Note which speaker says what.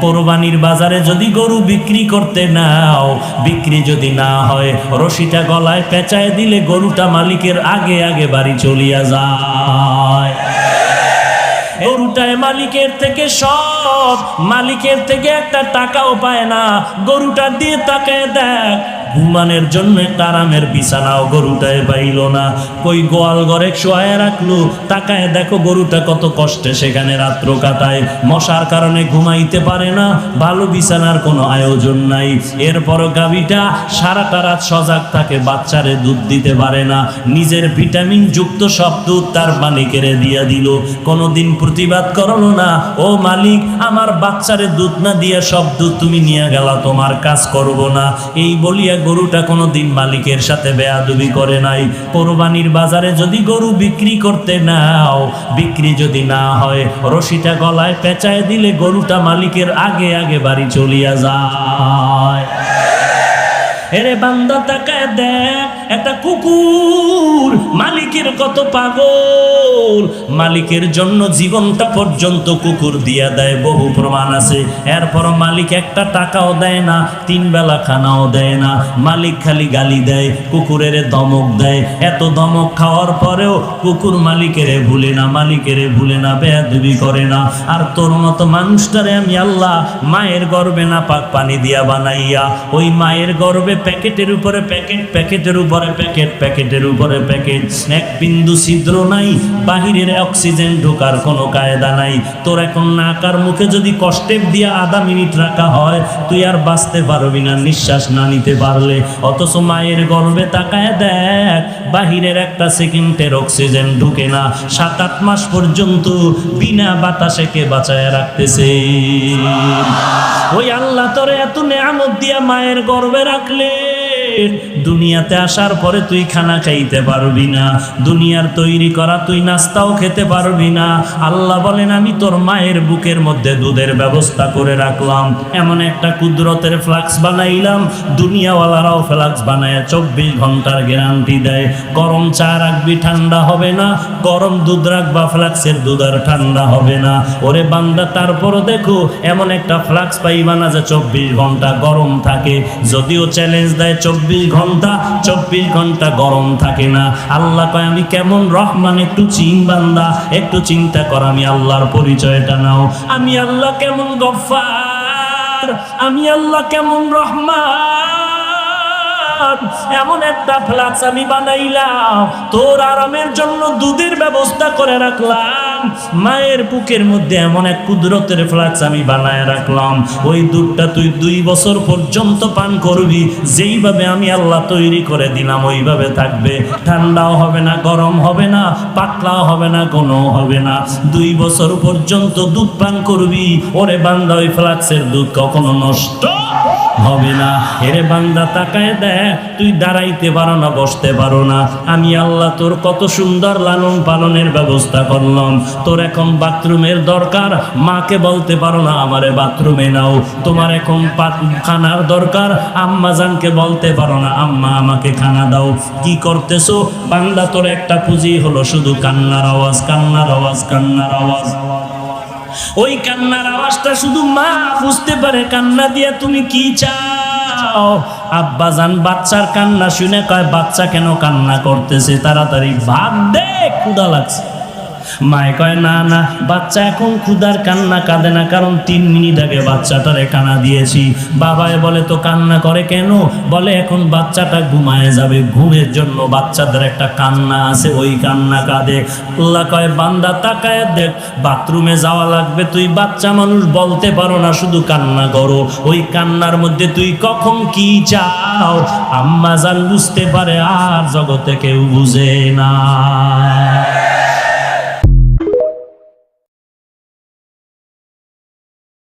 Speaker 1: কোরবানির বাজারে যদি গরু বিক্রি করতে নাও, বিক্রি যদি না হয়, রশিটা গলায় পেঁচায় দিলে গরুটা মালিকের আগে আগে বাড়ি চলিয়া যায়। গরুটায় মালিকের থেকে সব, মালিকের থেকে একটা টাকাও পায় না। গরুটা দিয়ে তাকায় দেখ, ঘুমানোর জন্য একটা আরামের বিছানাও গরুটায় পাইল না। কই গোয়াল ঘরে শোয়ায় রাখলো, তাকায় দেখো গরুটা কত কষ্টে সেখানে রাত্র কাটায়। মশার কারণে ঘুমাইতে পারে না, ভালো বিছানার কোনো আয়োজন নাই। এরপরও গাভীটা সারাটা রাত সজাগ থাকে, বাচ্চারে দুধ দিতে পারে না। নিজের ভিটামিন যুক্ত সব দুধ তার মালিকের দিয়া দিল, কোনোদিন প্রতিবাদ করলো না, ও মালিক আমার বাচ্চারে দুধ না দিয়া সব দুধ তুমি নিয়ে গেলা, তোমার কাজ করব না। এই বলিয়া গরুটা কোনোদিন মালিকের সাথে বেয়াদবি করে নাই। কোরবানির বাজারে যদি গরু বিক্রি করতে নাও, বিক্রি যদি না হয়, রশিটা গলায় পেঁচায় দিলে গরুটা মালিকের আগে আগে বাড়ি চলিয়া যায়। এরে বান্দা তাকায় দেখ, একটা কুকুর মালিকের কত পাগল, মালিকের জন্য জীবনটা পর্যন্ত কুকুর দিয়া দেয়, বহু প্রমাণ আছে। এরপর মালিক একটা টাকাও দেয় না, 3 বেলা খানাও দেয় না, মালিক খালি গালি দেয়, কুকুরের ধমক দেয়। এত ধমক খাওয়ার পরেও কুকুর মালিকেরে ভুলে না, মালিকেরে ভুলে না, বেয়াদবি করে না। আর তোর মতো মানুষটারে আমি আল্লাহ মায়ের গর্ভে না পাক পানি দিয়া বানাইয়া, ওই মায়ের গর্ভে প্যাকেটের উপরে প্যাকেট, প্যাকেটের উপরে প্যাকেট, প্যাকেটের উপরে প্যাকেট, এক বিন্দু ছিদ্র নাই, বাহিরের অক্সিজেন ঢোকার কোনো কায়দা নাই। তোর এখন নাকার মুখে যদি কষ্টেপ দিয়া আধা মিনিট রাখা হয়, তুই আর বাঁচতে পারবি না নিঃশ্বাস না নিতে পারলে। অথচ মায়ের গর্ভে তাকায় দেখ, বাহিরের একটা সেকেন্ডের অক্সিজেন ঢুকে না, 7-8 মাস পর্যন্ত বিনা বাতাসে কে বাঁচায় রাখতেছে। ওই আল্লাহ তোরে এত নেয়ামত দিয়া মায়ের গর্ভে রাখলে, দুনিয়াতে আসার পরে তুই খানা খাইতে পারবি না, দুনিয়ার তৈরি করা তুই নাস্তাও খেতে পারবি না। আল্লাহ বলেন আমি তোর মায়ের বুকের মধ্যে দুধের ব্যবস্থা করে রাখলাম, এমন একটা কুদরতের ফ্লাক্স বানাইলাম, দুনিয়াওয়ালারাও ফ্লাক্স বানায় 24 ঘন্টার গ্যারান্টি দেয়। গরম চা রাখবি ঠান্ডা হবে না, গরম দুধ রাখবা ফ্লাক্সের দুধ আর ঠান্ডা হবে না। ওরে বান্দা তারপরও দেখো এমন একটা ফ্লাক্স পাইবা না যে 24 ঘন্টা গরম থাকে। যদিও চ্যালেঞ্জ দেয় 24 ঘন্টা গরম থাকে না। আল্লাহ কয় আমি কেমন রহমান, একটু বান্দা, একটু চিন্তা কর, আমি আল্লাহর পরিচয়টা নাও। আমি আল্লাহ কেমন গফফার, আমি আল্লাহ কেমন রহমান। এমন একটা ফ্লাক্স আমি বানাইলাম, তোর আরামের জন্য দুধের ব্যবস্থা করে রাখলাম। মায়ের বুকের মধ্যে এমন এক কুদরতের ফ্লাক্স আমি বানায় রাখলাম, ওই দুধটা তুই 2 বছর পর্যন্ত পান করবি। যেইভাবে আমি আল্লাহ তৈরি করে দিলাম ওইভাবে থাকবে, ঠান্ডাও হবে না, গরম হবে না, পাতলাও হবে না, ঘনও হবে না। 2 বছর পর্যন্ত দুধ পান করবি। ওরে বান্দা ওই ফ্লাক্সের দুধ কখনো নষ্ট হবে না। এরে বান্দা তাকায় দেখ, তুই দাঁড়াইতে পারো না, বসতে পারো না, আমি আল্লাহ তোর কত সুন্দর লালন পালনের ব্যবস্থা করলাম। তোর এখন বাথরুমের দরকার, মাকে বলতে পারো না আমারে বাথরুমে নাও। তোমার এখন খানার দরকার, আম্মা জানকে বলতে পারো না আম্মা আমাকে খানা দাও। কি করতেছো বান্দা? তোর একটা পুঁজি হলো শুধু কান্নার আওয়াজ, কান্নার আওয়াজ, কান্নার আওয়াজ। ওই কান্নার আওয়াজটা শুধু মা বুঝতে পারে। কান্না দিয়ে তুমি কি চাও? আব্বা জান বাচ্চার কান্না শুনে কয় বাচ্চা কেন কান্না করতেছে, তাড়াতাড়ি ভাত দে, ক্ষুধা লাগছে। মায়ে কয় না না, বাচ্চা এখন ক্ষুধার কান্না কাঁদে না, কারণ 3 মিনিট আগে বাচ্চাটারে কান্না দিয়েছি। বাবায় বলে তো কান্না করে কেন? বলে এখন বাচ্চাটা ঘুমায় যাবে, ঘুমের জন্য বাচ্চাদের একটা কান্না আছে, ওই কান্না কাঁদে। আল্লাহ কয় বান্দা তাকায় দেখ, বাথরুমে যাওয়া লাগবে, তুই বাচ্চা মানুষ বলতে পারো না, শুধু কান্না করো। ওই কান্নার মধ্যে তুই কখন কি চাও আম্মা জান বুঝতে পারে, আর জগতে কেউ বুঝে না।